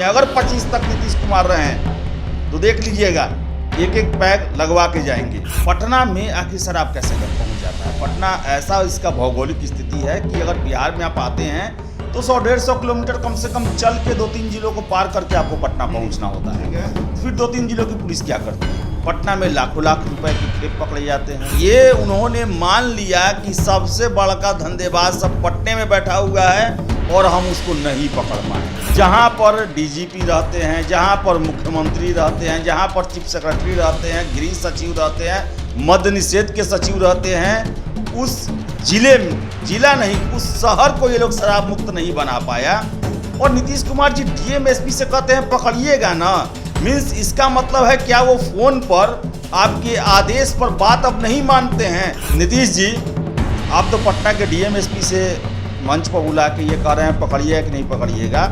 में अगर 25 तक नीतीश कुमार रहे हैं तो देख लीजिएगा एक एक पैक लगवा के जाएंगे। पटना में आखिर सर आप कैसे पहुंच जाता है? पटना ऐसा इसका भौगोलिक स्थिति है कि अगर बिहार में आप आते हैं तो 100-150 किलोमीटर कम से कम चल के 2-3 जिलों को पार करके आपको पटना पहुंचना होता है। फिर 2-3 जिलों की पुलिस क्या करती है? पटना में लाखों लाख रुपए की खेप पकड़े जाते हैं। ये उन्होंने मान लिया कि सबसे बड़का धंधेबाज सब पटने में बैठा हुआ है और हम उसको नहीं पकड़ पाए। जहाँ पर डीजीपी रहते हैं, जहाँ पर मुख्यमंत्री रहते हैं, जहाँ पर चीफ सेक्रेटरी रहते हैं, गृह सचिव रहते हैं, मद्य निषेध के सचिव रहते हैं, उस जिले में, जिला नहीं उस शहर को ये लोग शराब मुक्त नहीं बना पाया। और नीतीश कुमार जी डीएम एसपी से कहते हैं पकड़िएगा ना, मीन्स इसका मतलब है क्या वो फोन पर आपके आदेश पर बात अब नहीं मानते हैं? नीतीश जी आप तो पटना के डीएम एसपी से मंच पर बुला के ये कह रहे हैं पकड़िएगा कि नहीं पकड़िएगा,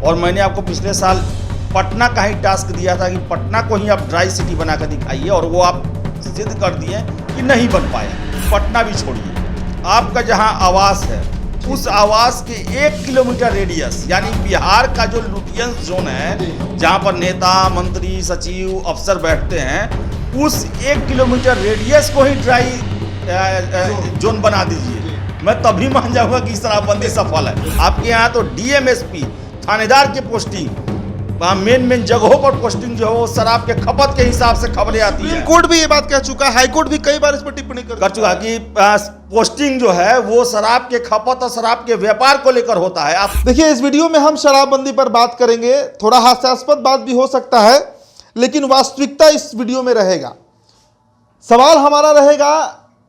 और मैंने आपको पिछले साल पटना का ही टास्क दिया था कि पटना को ही आप ड्राई सिटी बना कर दिखाइए, और वो आप सिद्ध कर दिए कि नहीं बन पाया। पटना भी छोड़िए, आपका जहां आवास है उस आवास के 1 किलोमीटर रेडियस यानी बिहार का जो लुटियंस जोन है जहां पर नेता मंत्री सचिव अफसर बैठते हैं, उस 1 किलोमीटर रेडियस को ही ड्राई जोन बना दीजिए। मैं तभी मान जाऊंगा कि शराबबंदी सफल है। आपके यहाँ तो डीएमएसपी थानेदार की पोस्टिंग, मेन जगहों पर पोस्टिंग जो है वो शराब के खपत के हिसाब से खबरें आती है। सुप्रीम कोर्ट भी ये बात कह चुका है, हाई कोर्ट भी कई बार इस पर टिप्पणी कर चुका कि पोस्टिंग जो है वो शराब के खपत और शराब के व्यापार को लेकर होता है। आप देखिए, इस वीडियो में हम शराबबंदी पर बात करेंगे, थोड़ा हास्यास्पद बात भी हो सकता है लेकिन वास्तविकता इस वीडियो में रहेगा। सवाल हमारा रहेगा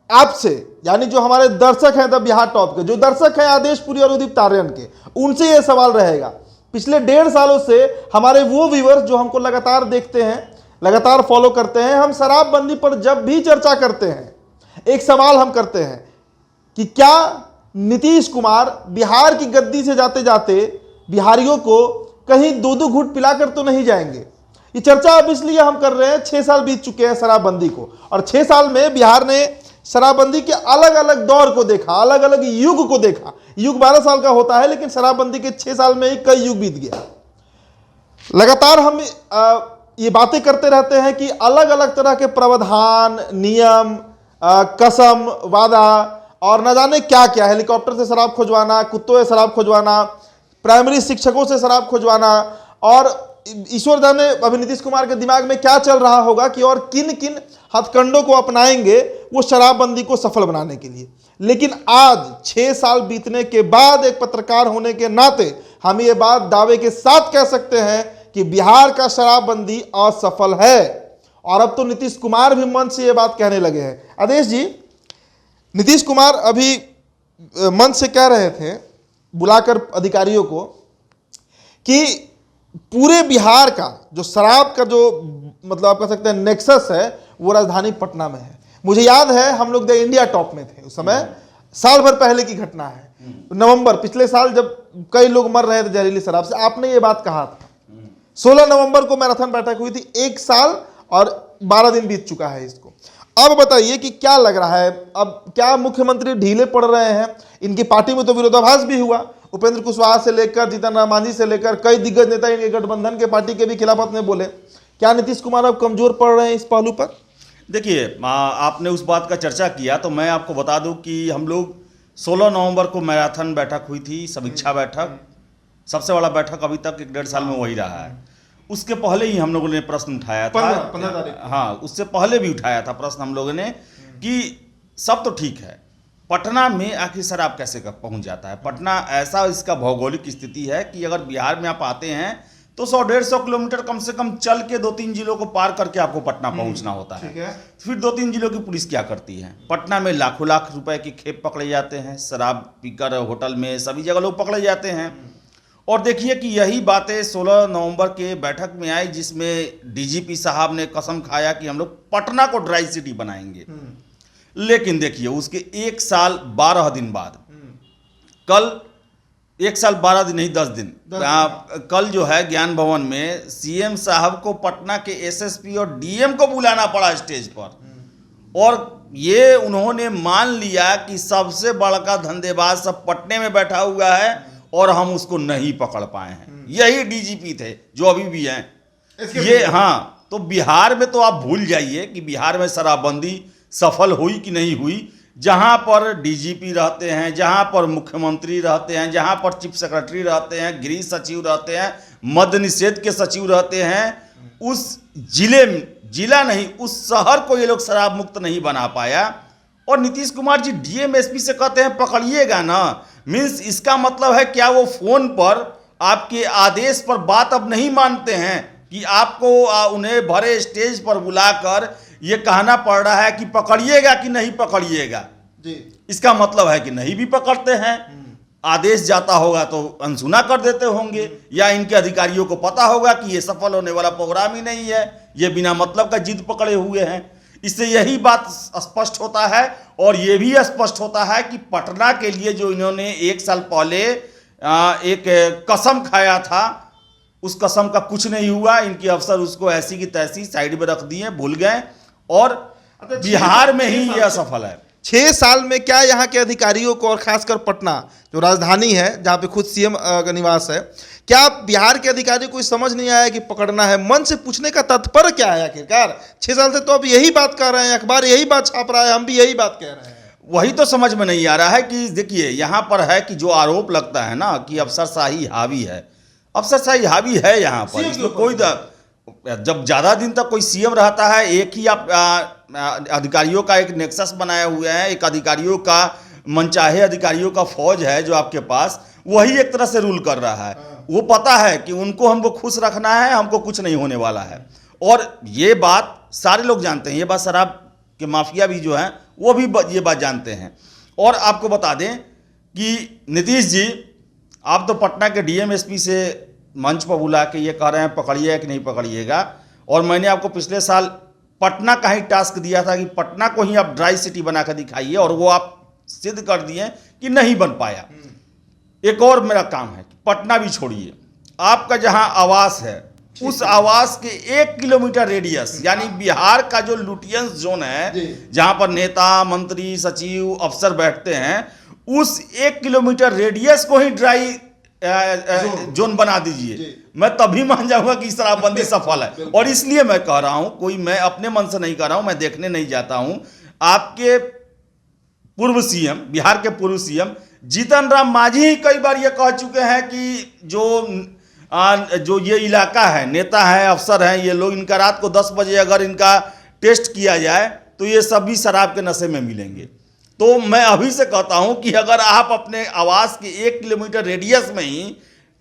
आपसे, यानी जो हमारे दर्शक हैं द बिहार टॉप के, जो दर्शक हैं आदेशपुरी और उदित तारियन के, उनसे यह सवाल रहेगा। पिछले 1.5 सालों से हमारे वो व्यूअर्स जो हमको लगातार देखते हैं, लगातार फॉलो करते हैं, हम शराबबंदी पर जब भी चर्चा करते हैं एक सवाल हम करते हैं कि क्या नीतीश कुमार बिहार की गद्दी से जाते जाते बिहारियों को कहीं 2-2 घूंट पिलाकर तो नहीं जाएंगे। ये चर्चा अब इसलिए हम कर रहे हैं, 6 साल बीत चुके हैं शराबबंदी को, और 6 साल में बिहार ने शराबबंदी के अलग अलग दौर को देखा, अलग अलग युग को देखा। युग 12 साल का होता है लेकिन शराबबंदी के 6 साल में ही कई युग बीत गया। लगातार हम ये बातें करते रहते हैं कि अलग अलग तरह के प्रावधान, नियम, कसम, वादा और न जाने क्या क्या, हेलीकॉप्टर से शराब खुजवाना, कुत्तों से शराब खुजवाना, प्राइमरी शिक्षकों से शराब खुजवाना, और ईश्वर जाने अभी नीतीश कुमार के दिमाग में क्या चल रहा होगा कि और किन किन हथकंडों को अपनाएंगे वो शराबबंदी को सफल बनाने के लिए। लेकिन आज 6 साल बीतने के बाद एक पत्रकार होने के नाते हम ये बात दावे के साथ कह सकते हैं कि बिहार का शराबबंदी असफल है, और अब तो नीतीश कुमार भी मंच से ये बात कहने लगे हैं। आदेश जी, नीतीश कुमार अभी मंच से कह रहे थे बुलाकर अधिकारियों को कि पूरे बिहार का जो शराब का जो मतलब आप कह सकते हैं नेक्सस है वो राजधानी पटना में है। मुझे याद है हम लोग द इंडिया टॉप में थे उस समय, साल भर पहले की घटना है, नवंबर पिछले साल जब कई लोग मर रहे थे जहरीली शराब से, आपने ये बात कहा था। 16 नवंबर को मैराथन बैठक हुई थी, 1 साल और 12 दिन बीत चुका है इसको। अब बताइए कि क्या लग रहा है, अब क्या मुख्यमंत्री ढीले पड़ रहे हैं? इनकी पार्टी में तो विरोधाभास भी हुआ, उपेंद्र कुशवाहा से लेकर जीतन राम मांझी से लेकर कई दिग्गज नेता इनके गठबंधन के पार्टी के भी खिलाफ अपने बोले। क्या नीतीश कुमार अब कमजोर पड़ रहे हैं इस पहलू पर? देखिए, आपने उस बात का चर्चा किया तो मैं आपको बता दूं कि हम लोग 16 नवंबर को मैराथन बैठक हुई थी, समीक्षा बैठक, सबसे बड़ा बैठक अभी तक 1.5 साल में वही रहा है। उसके पहले ही हम लोगों ने प्रश्न उठाया था, 15 तारीख, हाँ उससे पहले भी उठाया था प्रश्न हम लोगों ने कि सब तो ठीक है, पटना में आखिर सर आप कैसे पहुंच जाता है? पटना ऐसा इसका भौगोलिक स्थिति है कि अगर बिहार में आप आते हैं तो 100-150 किलोमीटर कम से कम चल के 2-3 जिलों को पार करके आपको पटना पहुंचना होता है। फिर 2-3 जिलों की पुलिस क्या करती है? पटना में लाखों लाख रुपए की खेप पकड़े जाते हैं, शराब पीकर होटल में सभी जगह लोग पकड़े जाते हैं। और देखिए कि यही बातें 16 नवंबर के बैठक में आई जिसमें डीजीपी साहब ने कसम खाया कि हम लोग पटना को ड्राई सिटी बनाएंगे। लेकिन देखिए उसके 1 साल 12 दिन बाद, कल 1 साल 12 दिन नहीं 10 दिन, कल जो है ज्ञान भवन में सीएम साहब को पटना के एसएसपी और डीएम को बुलाना पड़ा स्टेज पर, और ये उन्होंने मान लिया कि सबसे बड़का धंधेबाज सब पटने में बैठा हुआ है और हम उसको नहीं पकड़ पाए हैं। यही डीजीपी थे जो अभी भी हैं ये। हाँ, तो बिहार में तो आप भूल जाइए कि बिहार में शराबबंदी सफल हुई कि नहीं हुई। जहां पर डीजीपी रहते हैं, जहां पर मुख्यमंत्री रहते हैं, जहां पर चीफ सेक्रेटरी रहते हैं, गृह सचिव रहते हैं, मद्य निषेध के सचिव रहते हैं, उस जिला नहीं उस शहर को ये लोग शराब मुक्त नहीं बना पाया। और नीतीश कुमार जी डीएम एसपी से कहते हैं पकड़िएगा ना, मीन्स इसका मतलब है क्या वो फोन पर आपके आदेश पर बात अब नहीं मानते हैं कि आपको उन्हें भरे स्टेज पर बुलाकर ये कहना पड़ रहा है कि पकड़िएगा कि नहीं पकड़िएगा जी। इसका मतलब है कि नहीं भी पकड़ते हैं, आदेश जाता होगा तो अनसुना कर देते होंगे, या इनके अधिकारियों को पता होगा कि ये सफल होने वाला प्रोग्राम ही नहीं है, ये बिना मतलब का जिद पकड़े हुए हैं। इससे यही बात स्पष्ट होता है। और ये भी स्पष्ट होता है कि पटना के लिए जो इन्होंने 1 साल पहले एक कसम खाया था, उस कसम का कुछ नहीं हुआ। इनके अफसर उसको ऐसी की तैसी साइड में रख दिए, भूल गए, और बिहार में ही यह असफल है। 6 साल में क्या यहाँ के अधिकारियों को, और खासकर पटना जो राजधानी है जहाँ पे खुद सीएम का निवास है, क्या बिहार के अधिकारियों को समझ नहीं आया कि पकड़ना है? मन से पूछने का तात्पर्य क्या है आखिरकार? 6 साल से तो अब यही बात कर रहे हैं, अखबार यही बात छाप रहा है, हम भी यही बात कह रहे हैं। वही तो समझ में नहीं आ रहा है कि देखिए यहाँ पर है कि जो आरोप लगता है ना कि अफसरशाही हावी है, अफसरशाही हावी है यहाँ पर। इसमें कोई जब ज़्यादा दिन तक कोई सीएम रहता है, एक ही आप अधिकारियों का एक नेक्सस बनाए हुए हैं, एक अधिकारियों का मनचाहे अधिकारियों का फौज है जो आपके पास, वही एक तरह से रूल कर रहा है। वो पता है कि उनको हमको खुश रखना है, हमको कुछ नहीं होने वाला है। और ये बात सारे लोग जानते हैं, ये बात शराब के माफिया भी जो हैं वो भी ये बात जानते हैं। और आपको बता दें कि नीतीश जी आप तो पटना के डीएम एसपी से मंच पर बुला के ये कह रहे हैं पकड़िएगा कि नहीं पकड़िएगा। और मैंने आपको पिछले साल पटना का ही टास्क दिया था कि पटना को ही आप ड्राई सिटी बना कर दिखाइए, और वो आप सिद्ध कर दिए कि नहीं बन पाया। एक और मेरा काम है कि पटना भी छोड़िए, आपका जहां आवास है उस आवास के 1 किलोमीटर रेडियस, यानी बिहार का जो लुटियंस जोन है जहां पर नेता, मंत्री, सचिव, अफसर बैठते हैं, उस 1 किलोमीटर रेडियस को ही ड्राई जोन बना दीजिए। मैं तभी मान जाऊंगा कि शराबबंदी सफल है। और इसलिए मैं कह रहा हूं, कोई मैं अपने मन से नहीं कह रहा हूं, मैं देखने नहीं जाता हूं। आपके पूर्व सीएम, बिहार के पूर्व सीएम जीतन राम मांझी ही कई बार ये कह चुके हैं कि जो ये इलाका है, नेता है, अफसर हैं, ये लोग, इनका रात को 10 बजे अगर इनका टेस्ट किया जाए तो ये सभी शराब के नशे में मिलेंगे। तो मैं अभी से कहता हूं कि अगर आप अपने आवास के 1 किलोमीटर रेडियस में ही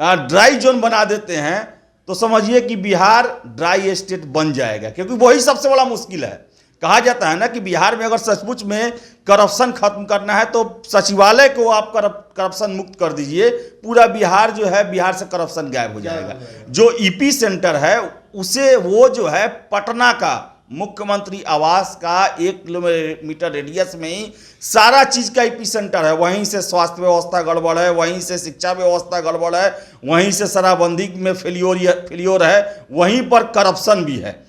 ड्राई जोन बना देते हैं तो समझिए कि बिहार ड्राई स्टेट बन जाएगा, क्योंकि वही सबसे बड़ा मुश्किल है। कहा जाता है ना कि बिहार में अगर सचमुच में करप्शन खत्म करना है तो सचिवालय को आप करप्शन मुक्त कर दीजिए, पूरा बिहार जो है, बिहार से करप्शन गायब हो जाएगा। जो ईपी सेंटर है उसे वो जो है पटना का मुख्यमंत्री आवास का 1 किलोमीटर रेडियस में ही सारा चीज का ईपी सेंटर है। वहीं से स्वास्थ्य व्यवस्था गड़बड़ है, वहीं से शिक्षा व्यवस्था गड़बड़ है, वहीं से शराबबंदी में फेलियोर है, वहीं पर करप्शन भी है।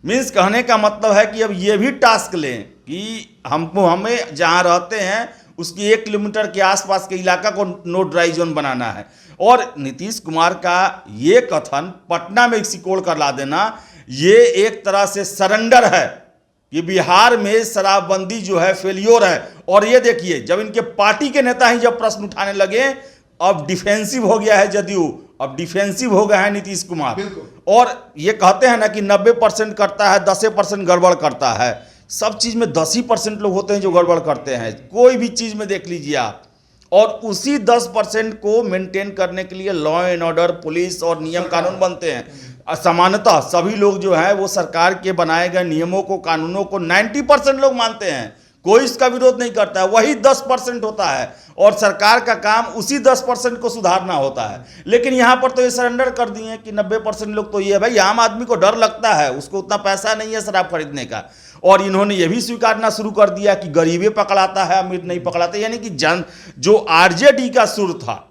मीन्स कहने का मतलब है कि अब ये भी टास्क लें कि हमें जहाँ रहते हैं उसकी 1 किलोमीटर के आसपास के इलाका को नो ड्राई जोन बनाना है। और नीतीश कुमार का ये कथन पटना में सिकोड़ कर ला देना, ये एक तरह से सरेंडर है कि बिहार में शराबबंदी जो है फेलियोर है। और ये देखिए, जब इनके पार्टी के नेता ही जब प्रश्न उठाने लगे, अब डिफेंसिव हो गया है जदयू, अब डिफेंसिव हो गया है नीतीश कुमार। और ये कहते हैं ना कि 90% करता है, 10% गड़बड़ करता है। सब चीज में 10% लोग होते हैं जो गड़बड़ करते हैं, कोई भी चीज में देख लीजिए आप। और उसी 10% को मेंटेन करने के लिए लॉ एंड ऑर्डर, पुलिस और नियम कानून बनते हैं। सामान्यतः सभी लोग जो है वो सरकार के बनाए गए नियमों को, कानूनों को 90% लोग मानते हैं, कोई इसका विरोध नहीं करता है। वही 10% होता है और सरकार का काम उसी 10% को सुधारना होता है। लेकिन यहाँ पर तो ये सरेंडर कर दिए कि 90% लोग तो ये, भाई आम आदमी को डर लगता है, उसको उतना पैसा नहीं है शराब खरीदने का। और इन्होंने ये भी स्वीकारना शुरू कर दिया कि गरीबे पकड़ाता है, अमीर नहीं पकड़ाता। यानी कि जो आरजेडी का सुर था,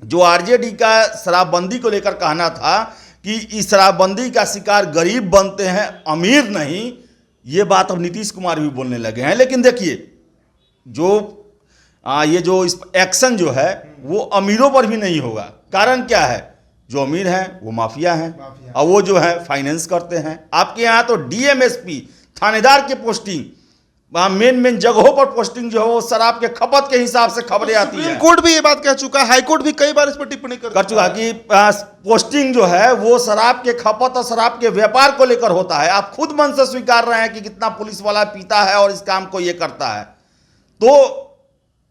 जो आरजेडी का शराबबंदी को लेकर कहना था कि इस शराबबंदी का शिकार गरीब बनते हैं, अमीर नहीं, ये बात अब नीतीश कुमार भी बोलने लगे हैं। लेकिन देखिए, जो ये जो इस एक्शन जो है वो अमीरों पर भी नहीं होगा। कारण क्या है, जो अमीर हैं वो माफिया हैं और वो जो है फाइनेंस करते हैं। आपके यहाँ तो डीएमएसपी थानेदार की पोस्टिंग, मेन जगहों पर पोस्टिंग जो है वो शराब के खपत के हिसाब से खबरें आती हैं। सुप्रीम कोर्ट भी ये बात कह चुका है, हाई कोर्ट भी कई बार इस पर टिप्पणी कर चुका कि पोस्टिंग जो है वो शराब के खपत और शराब के व्यापार को लेकर होता है। आप खुद मन से स्वीकार रहे हैं कि कितना पुलिस वाला पीता है और इस काम को ये करता है, तो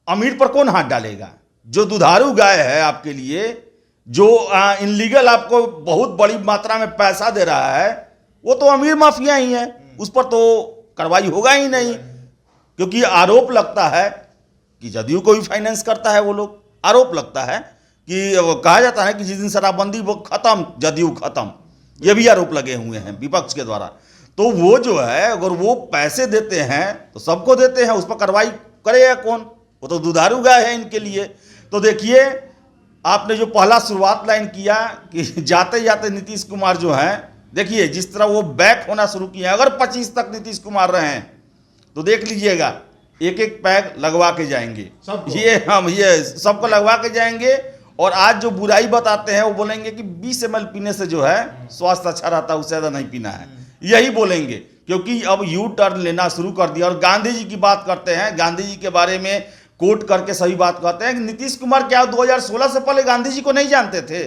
अमीर पर कौन हाथ डालेगा? जो दुधारू गाय है आपके लिए, जो इनलीगल आपको बहुत बड़ी मात्रा में पैसा दे रहा है, वो तो अमीर माफिया ही है, उस पर तो कार्रवाई होगा ही नहीं। क्योंकि आरोप लगता है कि जदयू को भी फाइनेंस करता है वो लोग। आरोप लगता है कि कहा जाता है कि जिस दिन शराबबंदी वो खत्म जदयू खत्म, ये भी आरोप लगे हुए हैं विपक्ष के द्वारा। तो वो जो है अगर वो पैसे देते हैं तो सबको देते हैं, उस पर कार्रवाई करेगा कौन? वो तो दुधारू गाय है इनके लिए। तो देखिए, आपने जो पहला शुरुआत लाइन किया कि जाते जाते नीतीश कुमार जो हैं, देखिए जिस तरह वो बैक होना शुरू किए हैं। अगर 25 तक नीतीश कुमार रहे हैं तो देख लीजिएगा एक एक पैग लगवा के जाएंगे, ये सबको लगवा के जाएंगे। और आज जो बुराई बताते हैं वो बोलेंगे कि 20 ml पीने से जो है स्वास्थ्य अच्छा रहता है, उससे ज़्यादा नहीं पीना है, यही बोलेंगे। क्योंकि अब यू टर्न लेना शुरू कर दिया। और गांधी जी की बात करते हैं, गांधी जी के बारे में कोट करके सही बात कहते हैं कि नीतीश कुमार क्या 2016 से पहले गांधी जी को नहीं जानते थे?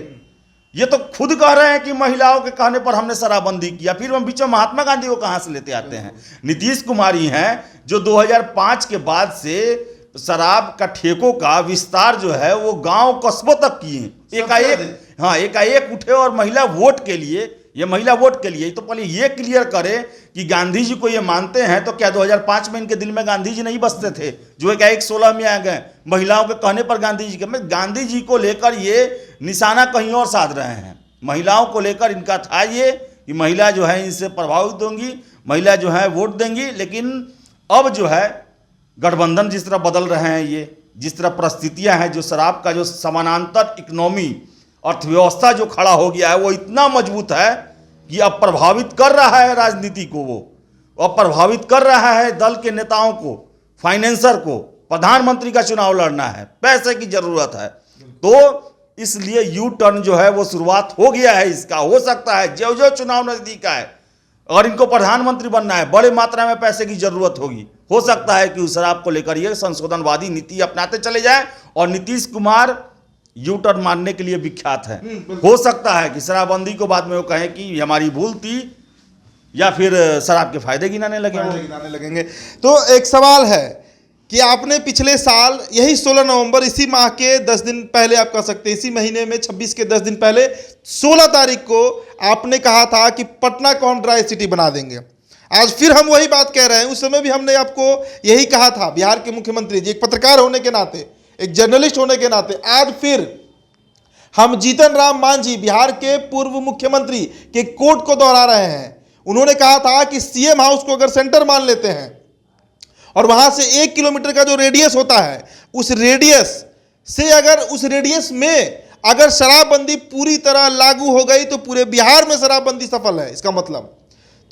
ये तो खुद कह रहे हैं कि महिलाओं के कहने पर हमने शराबबंदी किया, फिर हम बीच में महात्मा गांधी को कहां से लेते आते हैं? नीतीश कुमार ही हैं जो 2005 के बाद से शराब का ठेकों का विस्तार जो है वो गांव कस्बों तक किए। एकाएक उठे और महिला वोट के लिए, ये महिला वोट के लिए, तो पहले ये क्लियर करें कि गांधी जी को ये मानते हैं तो क्या 2005 में इनके दिल में गांधी जी नहीं बसते थे जो एकाएक 16 में आ गए? महिलाओं के कहने पर गांधी जी के, मैं गांधी जी को लेकर ये निशाना कहीं और साध रहे हैं। महिलाओं को लेकर इनका था ये कि महिला जो है इनसे प्रभावित होंगी, महिला जो है वोट देंगी। लेकिन अब जो है गठबंधन जिस तरह बदल रहे हैं, ये जिस तरह परिस्थितियां हैं, जो शराब का जो समानांतर इकोनॉमी अर्थव्यवस्था जो खड़ा हो गया है वो इतना मजबूत है कि अब प्रभावित कर रहा है राजनीति को, वो अब प्रभावित कर रहा है दल के नेताओं को, फाइनेंसर को। प्रधानमंत्री का चुनाव लड़ना है, पैसे की जरूरत है, तो इसलिए यू टर्न जो है वो शुरुआत हो गया है इसका। हो सकता है जो जो चुनाव नजदीक आए और इनको प्रधानमंत्री बनना है, बड़े मात्रा में पैसे की जरूरत होगी, हो सकता है कि उस शराब को लेकर ये संशोधनवादी नीति अपनाते चले जाएं। और नीतीश कुमार यू टर्न मारने के लिए विख्यात है। हो सकता है कि शराबबंदी को बाद में वो कहें कि हमारी भूल थी, या फिर शराब के फायदे गिनाने लगेंगे। तो एक सवाल है कि आपने पिछले साल यही 16 नवंबर, इसी माह के 10 दिन पहले, आप कह सकते हैं इसी महीने में 26 के 10 दिन पहले 16 तारीख को आपने कहा था कि पटना को हम ड्राई सिटी बना देंगे। आज फिर हम वही बात कह रहे हैं। उस समय भी हमने आपको यही कहा था। बिहार के मुख्यमंत्री जी, एक पत्रकार होने के नाते, एक जर्नलिस्ट होने के नाते, आज फिर हम जीतन राम मांझी, बिहार के पूर्व मुख्यमंत्री के कोट को दोहरा रहे हैं। उन्होंने कहा था कि सीएम हाउस को अगर सेंटर मान लेते हैं और वहां से 1 किलोमीटर का जो रेडियस होता है, उस रेडियस से उस रेडियस में अगर शराबबंदी पूरी तरह लागू हो गई तो पूरे बिहार में शराबबंदी सफल है, इसका मतलब।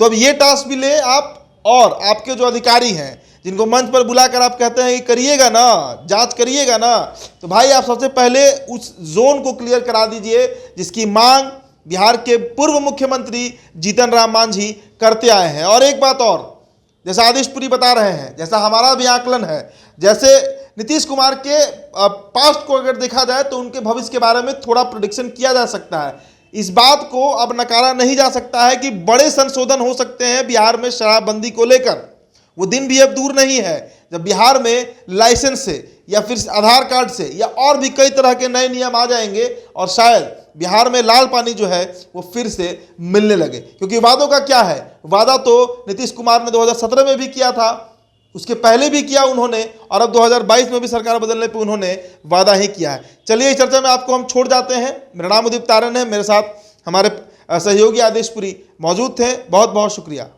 तो अब ये टास्क भी ले आप, और आपके जो अधिकारी हैं जिनको मंच पर बुलाकर आप कहते हैं कि करिएगा ना, जांच करिएगा ना, तो भाई आप सबसे पहले उस जोन को क्लियर करा दीजिए जिसकी मांग बिहार के पूर्व मुख्यमंत्री जीतन राम मांझी करते आए हैं। और एक बात और, जैसा आदेशपुरी बता रहे हैं, जैसा हमारा भी आकलन है, जैसे नीतीश कुमार के पास्ट को अगर देखा जाए तो उनके भविष्य के बारे में थोड़ा प्रेडिक्शन किया जा सकता है। इस बात को अब नकारा नहीं जा सकता है कि बड़े संशोधन हो सकते हैं बिहार में शराबबंदी को लेकर। वो दिन भी अब दूर नहीं है जब बिहार में लाइसेंस से या फिर आधार कार्ड से या और भी कई तरह के नए नियम आ जाएंगे और शायद बिहार में लाल पानी जो है वो फिर से मिलने लगे। क्योंकि वादों का क्या है, वादा तो नीतीश कुमार ने 2017 में भी किया था, उसके पहले भी किया उन्होंने, और अब 2022 में भी सरकार बदलने पे उन्होंने वादा ही किया है। चलिए इस चर्चा में आपको हम छोड़ जाते हैं। मेरा नाम उदित तारन है, मेरे साथ हमारे सहयोगी आदेशपुरी मौजूद थे। बहुत बहुत शुक्रिया।